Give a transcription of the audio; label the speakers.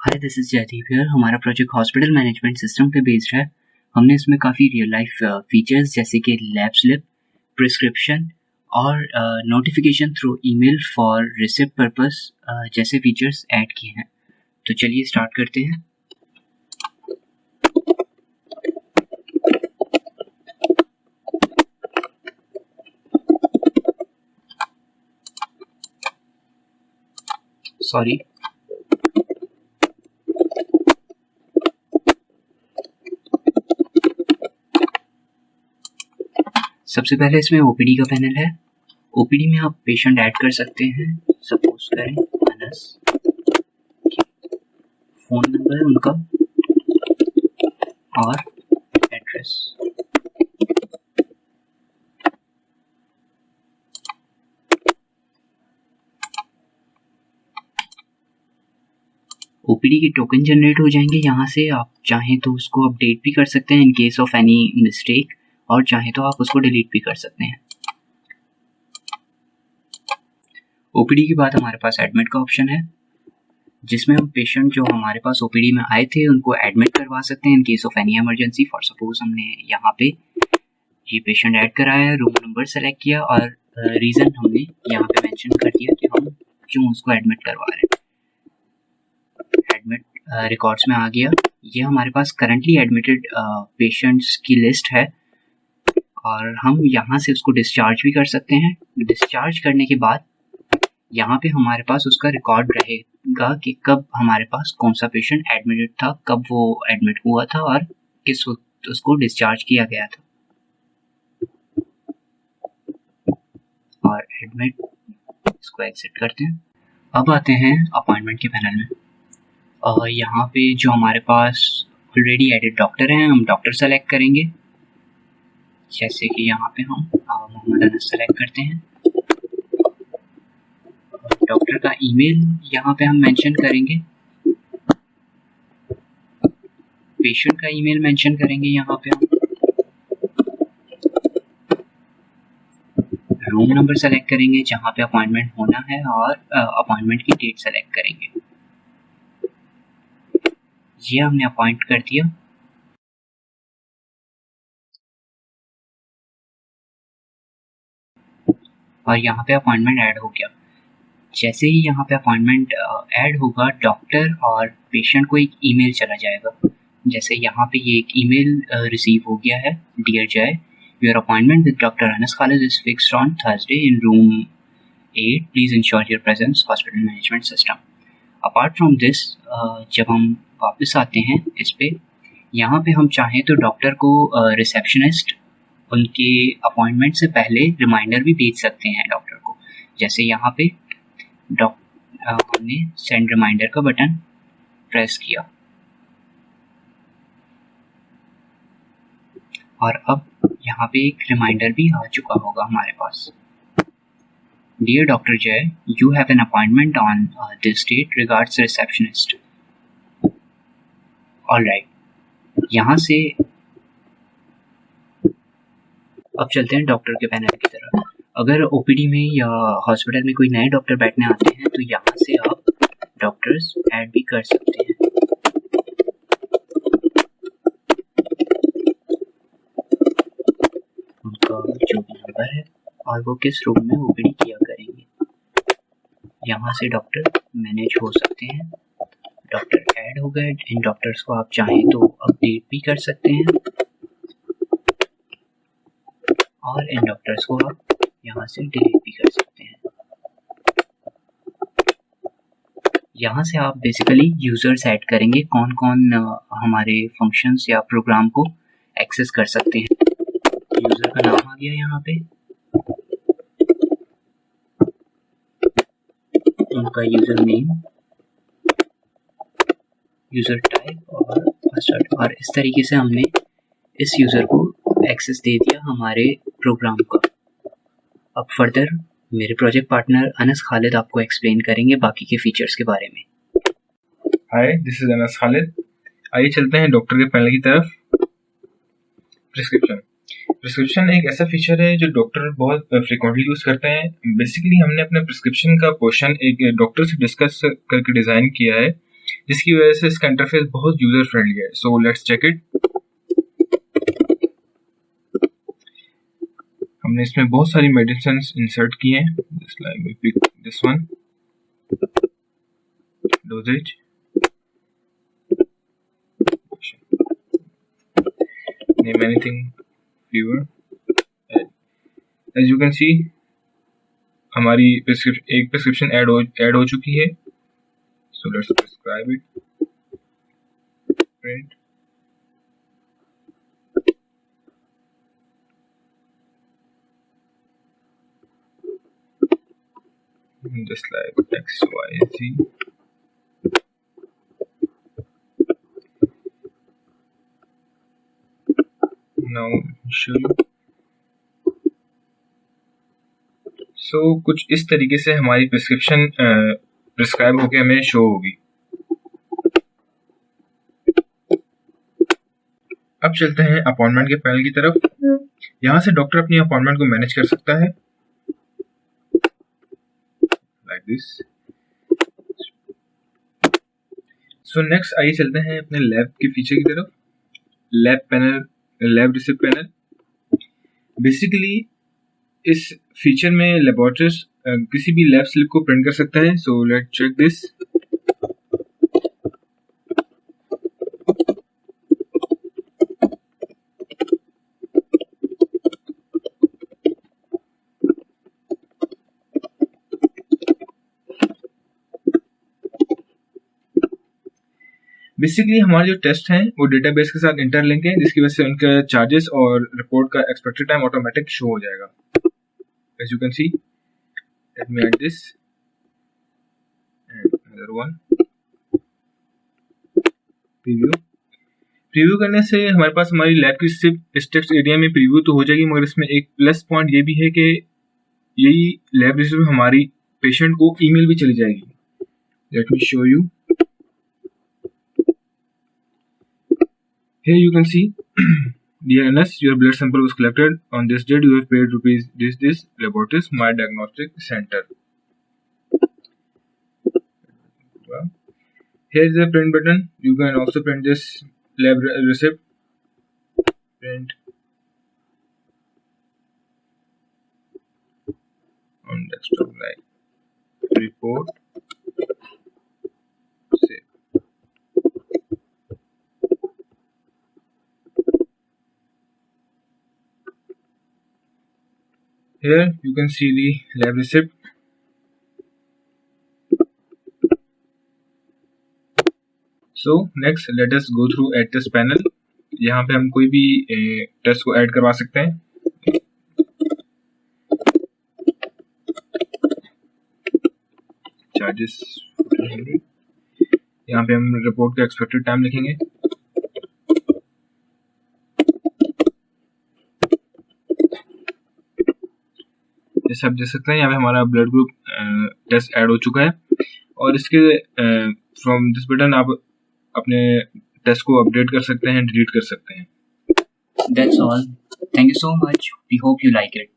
Speaker 1: Hi, this is Jaideep here. हमारा project hospital management system पे based है। हमने इसमें काफ़ी रियल लाइफ फीचर्स जैसे कि लैब स्लिप, प्रिस्क्रिप्शन और notification through email for receipt purpose जैसे फीचर्स ऐड किए हैं। तो चलिए स्टार्ट करते हैं। सॉरी, सबसे पहले इसमें ओपीडी का पैनल है। ओपीडी में आप पेशेंट ऐड कर सकते हैं। सपोज करें अनस, फ़ोन नंबर उनका और एड्रेस। ओपीडी के टोकन जनरेट हो जाएंगे। यहाँ से आप चाहें तो उसको अपडेट भी कर सकते हैं in case of any mistake, और चाहें तो आप उसको डिलीट भी कर सकते हैं। ओपीडी के बाद हमारे पास एडमिट का ऑप्शन है, जिसमें हम पेशेंट जो हमारे पास ओपीडी में आए थे उनको एडमिट करवा सकते हैं in case of any emergency. For suppose हमने यहाँ पे ये पेशेंट ऐड कराया, रूम नंबर सेलेक्ट किया और रीज़न हमने यहाँ पे मेंशन कर दिया कि हम क्यों उसको एडमिट करवा रहे हैं। एडमिट रिकॉर्ड्स में आ गया। ये हमारे पास करंटली एडमिटेड पेशेंट्स की लिस्ट है और हम यहाँ से उसको डिस्चार्ज भी कर सकते हैं। डिस्चार्ज करने के बाद यहाँ पे हमारे पास उसका रिकॉर्ड रहेगा कि कब हमारे पास कौन सा पेशेंट एडमिटेड था, कब वो एडमिट हुआ था और किस वक्त उसको डिस्चार्ज किया गया था। और एडमिट, इसको एग्जिट करते हैं। अब आते हैं अपॉइंटमेंट के पैनल में। और यहाँ पे जो हमारे पास ऑलरेडी एडेड डॉक्टर हैं, हम डॉक्टर सेलेक्ट करेंगे। जैसे कि यहाँ पे हम मोहम्मद अनस सेलेक्ट करते हैं। डॉक्टर का ईमेल यहाँ पे हम मेंशन करेंगे, पेशेंट का ईमेल मेंशन करेंगे। यहाँ पे हम रूम नंबर सेलेक्ट करेंगे जहाँ पे अपॉइंटमेंट होना है और अपॉइंटमेंट की डेट सेलेक्ट करेंगे। ये हमने अपॉइंट कर दिया। और यहाँ पे अपॉइंटमेंट ऐड हो गया। जैसे ही यहाँ पे अपॉइंटमेंट ऐड होगा, डॉक्टर और पेशेंट को एक ईमेल चला जाएगा। जैसे यहाँ पे ये एक ईमेल रिसीव हो गया है। डियर जय, your appointment with doctor Anas Khalid is fixed on Thursday in room 8, please ensure your presence, hospital management system. Apart from this, जब हम वापस आते हैं इस पे, यहाँ पे हम चाहें तो डॉक्टर को रिसेप्शनिस्ट उनके अपॉइंटमेंट से पहले रिमाइंडर भी भेज सकते हैं डॉक्टर को। जैसे यहाँ पे हमने सेंड रिमाइंडर का बटन प्रेस किया और अब यहाँ पे एक रिमाइंडर भी आ चुका होगा हमारे पास। Dear doctor Jay, you have an appointment on this date, regards receptionist. Alright, यहाँ से अब चलते हैं डॉक्टर के पैनल की तरफ। अगर ओपीडी में या हॉस्पिटल में कोई नए डॉक्टर बैठने आते हैं तो यहाँ से आप डॉक्टर्स ऐड भी कर सकते हैं। उनका जो भी नंबर है और वो किस रूम में ओपीडी किया करेंगे, यहाँ से डॉक्टर मैनेज हो सकते हैं। डॉक्टर ऐड हो गए। इन डॉक्टर्स को आप चाहें तो अपडेट भी कर सकते हैं और इन डॉक्टर्स को आप यहाँ से डिलीट भी कर सकते हैं। यहाँ से आप बेसिकली यूजर्स ऐड करेंगे, कौन कौन हमारे फंक्शंस या प्रोग्राम को एक्सेस कर सकते हैं। यूजर का नाम आ गया यहाँ पे, उनका यूजर नेम, यूजर टाइप और पासवर्ड। और इस तरीके से हमने इस यूजर को एक्सेस दे दिया हमारे प्रोग्राम का। अब फर्दर मेरे प्रोजेक्ट पार्टनर अनस खालिद आपको एक्सप्लेन करेंगे बाकी के फीचर्स के बारे में।
Speaker 2: हाय, दिस इज अनस खालिद। आइए चलते हैं डॉक्टर के पैनल की तरफ। प्रिस्क्रिप्शन एक ऐसा फीचर है जो डॉक्टर बहुत फ्रिक्वेंटली यूज करते हैं। बेसिकली हमने अपने प्रिस्क्रिप्शन का पोर्शन एक डॉक्टर से डिस्कस करके डिजाइन किया है जिसकी वजह से इसका इंटरफेस बहुत यूजर फ्रेंडली है। So let's check it. हमने इसमें बहुत सारी मेडिसिन इंसर्ट की हैं, just like we pick this one, dosages, name anything, fever, and as you can see हमारी एक प्रिस्क्रिप्शन ऐड हो चुकी है। So let's prescribe it, print, just like X, Y, Z. Now show you. So कुछ इस तरीके से हमारी प्रिस्क्रिप्शन प्रिस्क्राइब होके हमें शो होगी। अब चलते हैं अपॉइंटमेंट के पैनल की तरफ। यहाँ से डॉक्टर अपनी अपॉइंटमेंट को मैनेज कर सकता है लाइक दिस। सो नेक्स्ट आइए चलते हैं अपने लैब के फीचर की तरफ। Lab panel, lab receipt panel. Basically इस फीचर में लेबोरेटरिस्ट किसी भी लैब स्लिप को प्रिंट कर सकता है। So let's check this. Basically हमारे जो टेस्ट हैं वो डेटाबेस के साथ इंटरलिंक है, जिसकी वजह से उनका चार्जेस और रिपोर्ट का एक्सपेक्टेड टाइम ऑटोमेटिक शो हो जाएगा। As you can see, let me add this and another one. Preview करने से हमारे पास हमारी लैब की सिर्फ इस टेक्स्ट एरिया में प्रीव्यू तो हो जाएगी, मगर इसमें एक प्लस पॉइंट ये भी है कि यही लैब रिसिप्ट हमारी पेशेंट को ईमेल भी चली जाएगी। Let me show you. Here you can see, dear NS, your blood sample was collected on this date. You have paid rupees this laboratories my diagnostic center. Here is the print button. You can also print this lab receipt. Print on desktop like report. Save. Here you can see the lab receipt. So next let us go through add test panel. यहाँ पे हम कोई भी test को add करवा सकते हैं। Charges, यहाँ पे हम रिपोर्ट का एक्सपेक्टेड टाइम लिखेंगे। जैसे आप देख सकते हैं यहाँ पे हमारा ब्लड ग्रुप टेस्ट ऐड हो चुका है, और इसके फ्रॉम दिस बटन आप अपने टेस्ट को अपडेट कर सकते हैं, डिलीट कर सकते हैं।
Speaker 1: That's all. Thank you so much. We hope you like it.